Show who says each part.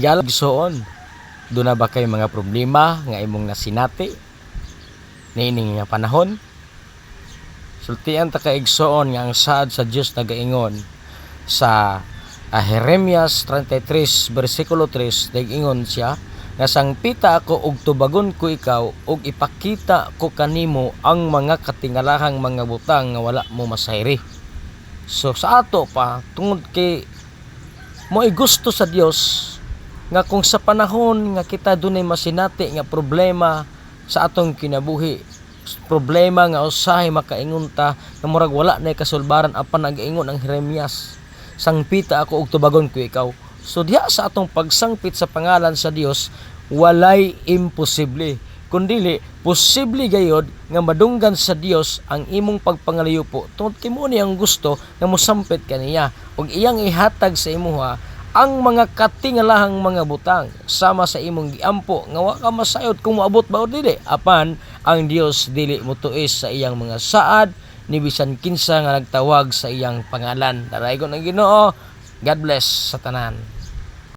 Speaker 1: Tigalag soon. Doon na ba kay mga problema nga imong nasinati niining nga panahon? Sultian ta ka igsoon nga ang saad sa Dios nagaingon sa Jeremias 33 bersikulo 3, nag-ingon siya nga sangpita ako og tubagon ko ikaw og ipakita ko kanimo ang mga katingalahang mga butang nga wala mo masayri. So sa ato pa tungod kay mo'y gusto sa Dios nga kung sa panahon nga kita dunay masinati nga problema sa atong kinabuhi, problema nga usahay makaingon ta nga murag wala na kasulbaran apan nag-ingon ang Jeremias, sangpita ako og tubagon ko ikaw. So diha sa atong pagsangpit sa pangalan sa Dios walay imposible, kundili posible gayod nga madunggan sa Dios ang imong pagpangalayopo tungod kay mo ni ang gusto nga mosampit kaniya ug iyang ihatag sa imuha ang mga katingalahang mga butang sama sa imong giampo nga wa ka masayod kung moabot ba o dili, apan ang Dios dili motuis sa iyang mga saad ni bisan kinsa nga nagtawag sa iyang pangalan. Daraygon ang Ginoo. God bless sa tanan.